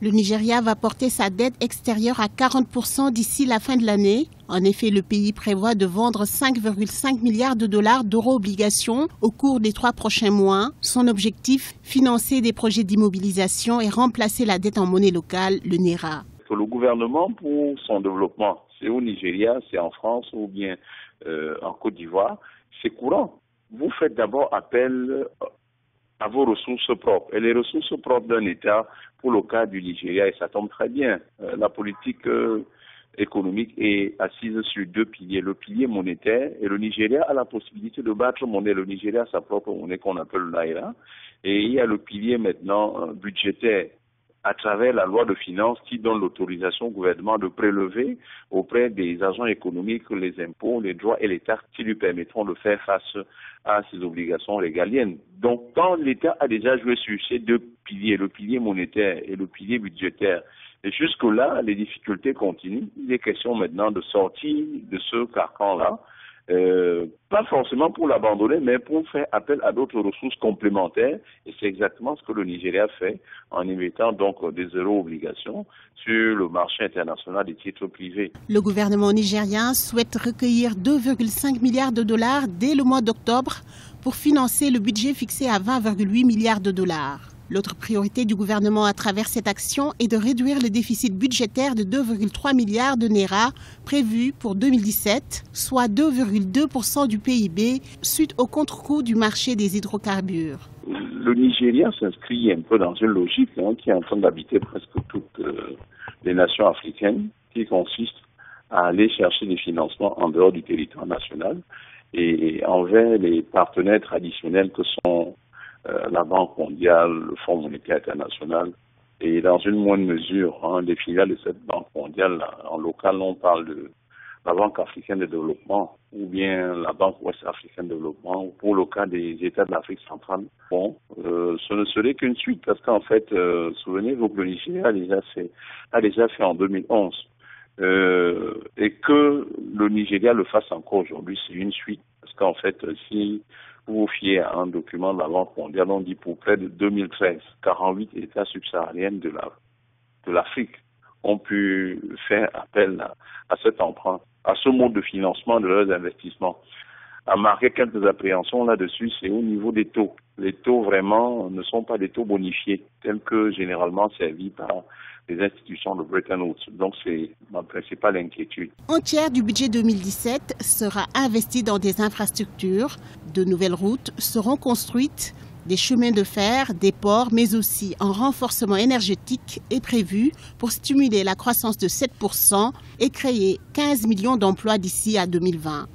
Le Nigeria va porter sa dette extérieure à 40% d'ici la fin de l'année. En effet, le pays prévoit de vendre 5,5 milliards de dollars d'euro-obligations au cours des 3 prochains mois. Son objectif, financer des projets d'immobilisation et remplacer la dette en monnaie locale, le Naira. Le gouvernement, pour son développement, c'est au Nigeria, c'est en France ou bien en Côte d'Ivoire, c'est courant. Vous faites d'abord appel à vos ressources propres. Et les ressources propres d'un État, pour le cas du Nigeria, et ça tombe très bien, la politique économique est assise sur 2 piliers. Le pilier monétaire, et le Nigeria a la possibilité de battre monnaie. Le Nigeria a sa propre monnaie qu'on appelle le Naira. Et il y a le pilier maintenant budgétaire, à travers la loi de finances qui donne l'autorisation au gouvernement de prélever auprès des agents économiques les impôts, les droits et les taxes qui lui permettront de faire face à ses obligations régaliennes. Donc, quand l'État a déjà joué sur ces 2 piliers, le pilier monétaire et le pilier budgétaire, et jusque-là, les difficultés continuent. Il est question maintenant de sortir de ce carcan-là, pas forcément pour l'abandonner, mais pour faire appel à d'autres ressources complémentaires. Et c'est exactement ce que le Nigeria fait en émettant donc des euro-obligations sur le marché international des titres privés. Le gouvernement nigérien souhaite recueillir 2,5 milliards de dollars dès le mois d'octobre pour financer le budget fixé à 20,8 milliards de dollars. L'autre priorité du gouvernement à travers cette action est de réduire le déficit budgétaire de 2,3 milliards de Naira prévu pour 2017, soit 2,2% du PIB, suite au contre-coup du marché des hydrocarbures. Le Nigeria s'inscrit un peu dans une logique qui est en train d'habiter presque toutes les nations africaines, qui consiste à aller chercher des financements en dehors du territoire national et envers les partenaires traditionnels que sont la Banque mondiale, le Fonds monétaire international et dans une moindre mesure des filiales de cette Banque mondiale. En local, on parle de la Banque africaine de développement ou bien la Banque ouest africaine de développement ou pour le cas des États de l'Afrique centrale. Bon, ce ne serait qu'une suite parce qu'en fait, souvenez-vous que le Nigeria a déjà fait en 2011 et que le Nigeria le fasse encore aujourd'hui, c'est une suite parce qu'en fait, si vous vous fiez à un document de la Banque mondiale, on dit pour près de 2013, 48 États subsahariens de l'Afrique ont pu faire appel à cet emprunt, à ce mode de financement de leurs investissements. À marquer quelques appréhensions là-dessus, c'est au niveau des taux. Les taux vraiment ne sont pas des taux bonifiés, tels que généralement servis par les institutions de Bretton Woods. Donc c'est ma principale inquiétude. Un tiers du budget 2017 sera investi dans des infrastructures. De nouvelles routes seront construites, des chemins de fer, des ports, mais aussi un renforcement énergétique est prévu pour stimuler la croissance de 7% et créer 15 millions d'emplois d'ici à 2020.